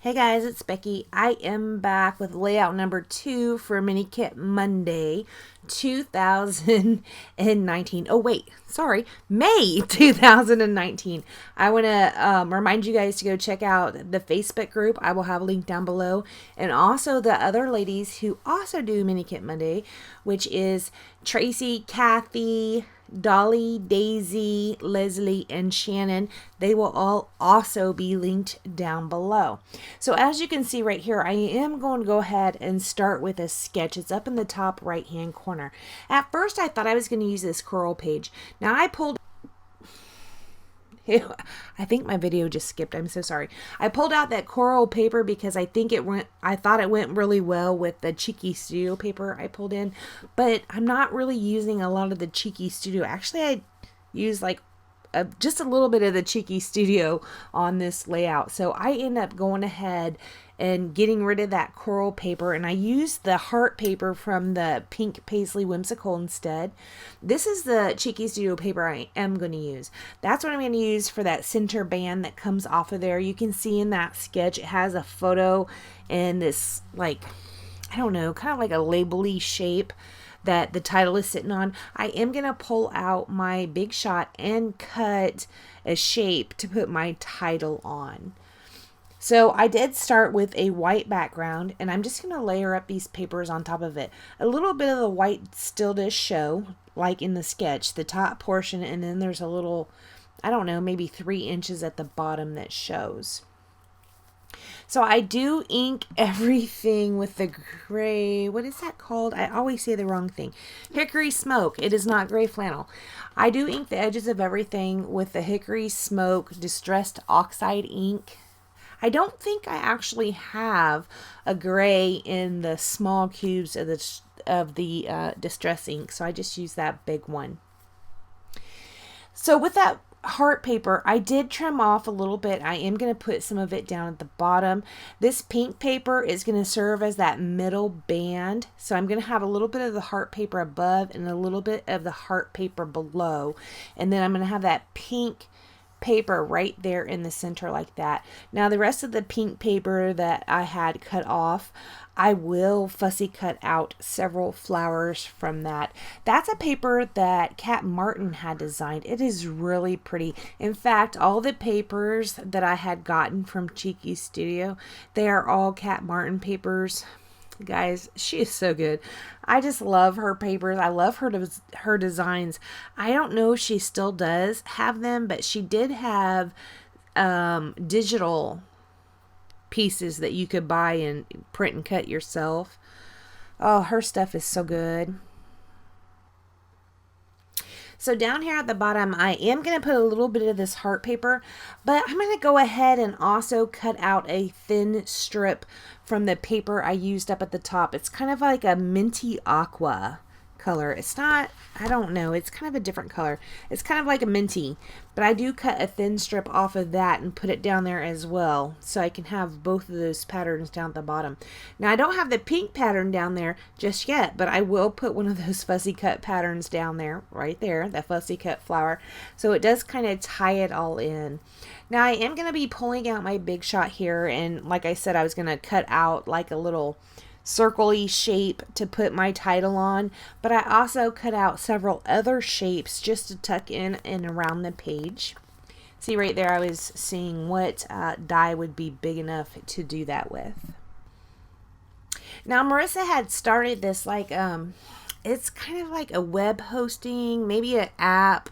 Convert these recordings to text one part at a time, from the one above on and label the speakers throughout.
Speaker 1: Hey guys, it's Becky. I am back with layout number 2 for Mini Kit Monday 2019. Oh wait, sorry, May 2019. I want to remind you guys to go check out the Facebook group. I will have a link down below. And also the other ladies who also do Mini Kit Monday, which is Traci, Kathy, Dollie, Daisy, Leslie, and Shannon. They will all also be linked down below. So as you can see right here, I am going to go ahead and start with a sketch. It's up in the top right hand corner. At first I thought I was going to use this coral page. Now I pulled I think my video just skipped. I'm so sorry. I pulled out that coral paper because I thought it went really well with the Cheeky Studio paper I pulled in, but I'm not really using a lot of the Cheeky Studio. Actually, I use like just a little bit of the Cheeky Studio on this layout. So I end up going ahead and getting rid of that coral paper, and I used the heart paper from the Pink Paisley Whimsical instead. This is the Cheeky Studio paper I am going to use. That's what I'm going to use for that center band that comes off of there. You can see in that sketch it has a photo in this, like, I don't know, kind of like a label-y shape that the title is sitting on. I am going to pull out my Big Shot and cut a shape to put my title on. So I did start with a white background, and I'm just going to layer up these papers on top of it. A little bit of the white still does show, like in the sketch, the top portion, and then there's a little, I don't know, maybe 3 inches at the bottom that shows. So I do ink everything with the gray, what is that called? I always say the wrong thing. Hickory Smoke. It is not gray flannel. I do ink the edges of everything with the Hickory Smoke Distressed Oxide ink. I don't think I actually have a gray in the small cubes of the Distress ink, so I just use that big one. So with that heart paper, I did trim off a little bit. I am going to put some of it down at the bottom. This pink paper is going to serve as that middle band. So I'm going to have a little bit of the heart paper above and a little bit of the heart paper below. And then I'm going to have that pink paper right there in the center like that. Now the rest of the pink paper that I had cut off, I will fussy cut out several flowers from that. That's a paper that Cat Martin had designed. It is really pretty. In fact, all the papers that I had gotten from Cheeky Studio, they are all Cat Martin papers. Guys, she is so good. I just love her papers. I love her designs. I don't know if she still does have them, but she did have digital pieces that you could buy and print and cut yourself. Oh, her stuff is so good. So down here at the bottom, I am going to put a little bit of this heart paper, but I'm going to go ahead and also cut out a thin strip from the paper I used up at the top. It's kind of like a minty aqua color. It's not, I don't know, it's kind of a different color. It's kind of like a minty, but I do cut a thin strip off of that and put it down there as well, so I can have both of those patterns down at the bottom. Now I don't have the pink pattern down there just yet, but I will put one of those fussy cut patterns down there, right there, that fussy cut flower, so it does kind of tie it all in. Now I am going to be pulling out my Big Shot here, and like I said, I was going to cut out like a little circle-y shape to put my title on, but I also cut out several other shapes just to tuck in and around the page. See right there, I was seeing what die would be big enough to do that with. Now Marissa had started this like it's kind of like a web hosting, maybe an app,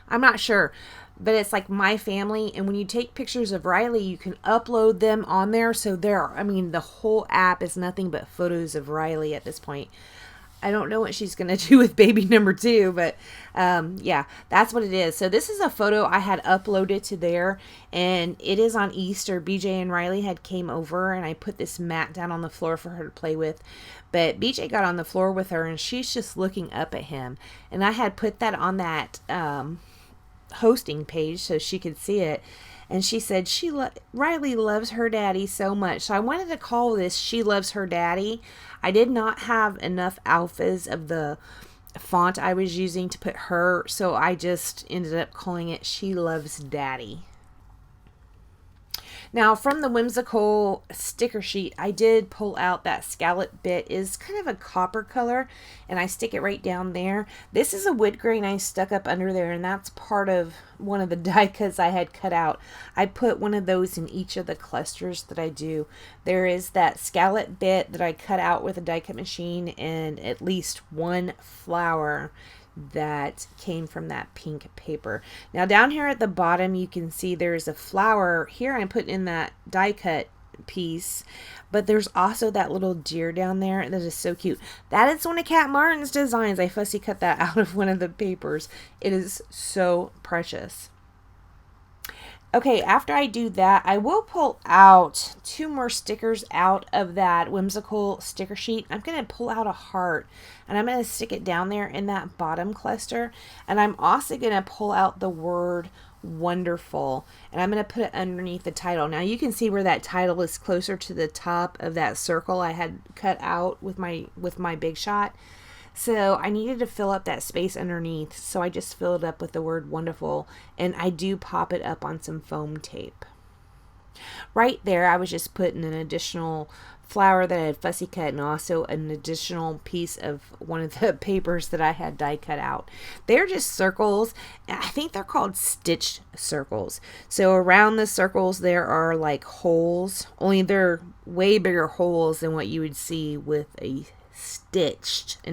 Speaker 1: I'm not sure, but it's like My Family, and when you take pictures of Riley, you can upload them on there. So I mean, the whole app is nothing but photos of Riley at this point. I don't know what she's going to do with baby number 2, but yeah, that's what it is. So this is a photo I had uploaded to there, and it is on Easter. BJ and Riley had came over, and I put this mat down on the floor for her to play with. But BJ got on the floor with her, and she's just looking up at him. And I had put that on that hosting page so she could see it, and she said Riley loves her daddy so much. So I wanted to call this She Loves Her Daddy. I did not have enough alphas of the font I was using to put her, so I just ended up calling it She Loves Daddy. Now from the whimsical sticker sheet, I did pull out that scallop bit. Is kind of a copper color, and I stick it right down there. This is a wood grain I stuck up under there, and that's part of one of the die cuts I had cut out. I put one of those in each of the clusters that I do. There is that scallop bit that I cut out with a die cut machine, and at least one flower that came from that pink paper. Now down here at the bottom you can see there's a flower. Here I'm putting in that die cut piece, but there's also that little deer down there that is so cute. That is one of Cat Martin's designs. I fussy cut that out of one of the papers. It is so precious. Okay, after I do that, I will pull out 2 more stickers out of that whimsical sticker sheet. I'm going to pull out a heart, and I'm going to stick it down there in that bottom cluster. And I'm also going to pull out the word wonderful, and I'm going to put it underneath the title. Now you can see where that title is closer to the top of that circle I had cut out with my Big Shot. So I needed to fill up that space underneath, so I just filled it up with the word wonderful, and I do pop it up on some foam tape. Right there, I was just putting an additional flower that I had fussy cut, and also an additional piece of one of the papers that I had die cut out. They're just circles. I think they're called stitched circles. So around the circles there are like holes, only they're way bigger holes than what you would see with an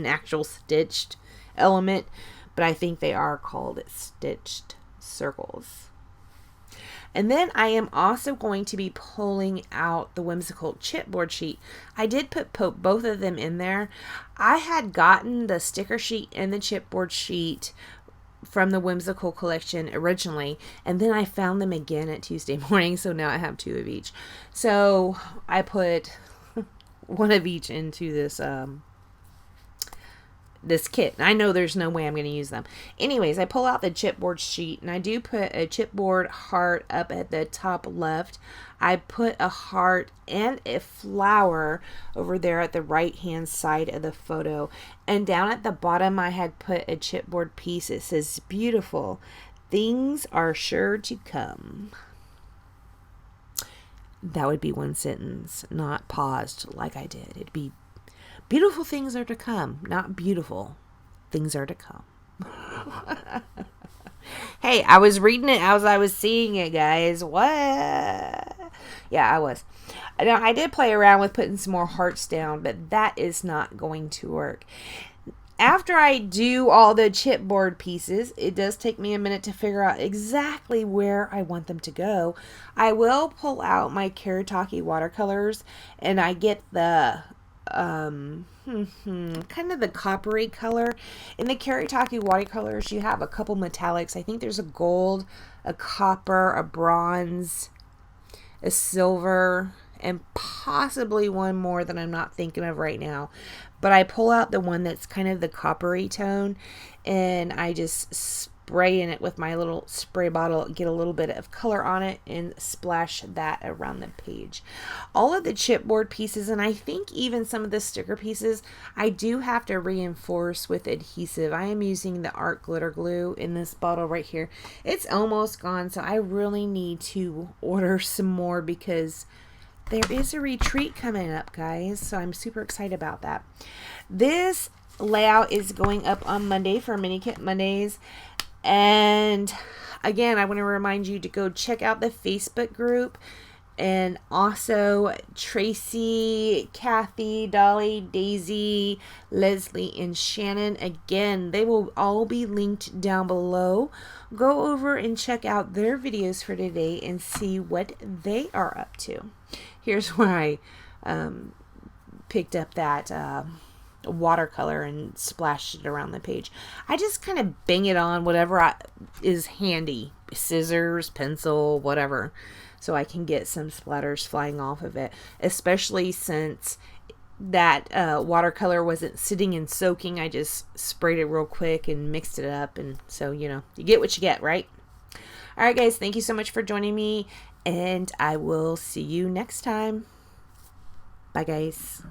Speaker 1: actual stitched element, but I think they are called stitched circles. And then I am also going to be pulling out the whimsical chipboard sheet. I did put both of them in there. I had gotten the sticker sheet and the chipboard sheet from the whimsical collection originally, and then I found them again at Tuesday morning, so now I have 2 of each. So I put one of each into this kit. I know there's no way I'm going to use them. Anyways, I pull out the chipboard sheet, and I do put a chipboard heart up at the top left. I put a heart and a flower over there at the right hand side of the photo, and down at the bottom I had put a chipboard piece. It says beautiful things are sure to come. That would be one sentence, not paused like I did. It'd be beautiful things are to come, not beautiful things are to come. Hey, I was reading it as I was seeing it, guys. What? Yeah, I was. Now, I did play around with putting some more hearts down, but that is not going to work. After I do all the chipboard pieces, it does take me a minute to figure out exactly where I want them to go. I will pull out my Traci watercolors, and I get the kind of the coppery color. In the Traci watercolors, you have a couple metallics. I think there's a gold, a copper, a bronze, a silver, and possibly one more that I'm not thinking of right now. But I pull out the one that's kind of the coppery tone, and I just spray in it with my little spray bottle, get a little bit of color on it, and splash that around the page. All of the chipboard pieces, and I think even some of the sticker pieces, I do have to reinforce with adhesive. I am using the Art Glitter Glue in this bottle right here. It's almost gone, so I really need to order some more because there is a retreat coming up, guys, so I'm super excited about that. This layout is going up on Monday for Mini Kit Mondays. And again, I want to remind you to go check out the Facebook group, and also Traci, Kathy, Dollie, Daisy, Leslie, and Shannon. Again, they will all be linked down below. Go over and check out their videos for today and see what they are up to. Here's where I picked up that watercolor and splashed it around the page. I just kind of bang it on whatever is handy, scissors, pencil, whatever, so I can get some splatters flying off of it, especially since that watercolor wasn't sitting and soaking. I just sprayed it real quick and mixed it up, and so you get what you get, right? All right, guys, thank you so much for joining me, and I will see you next time. Bye, guys.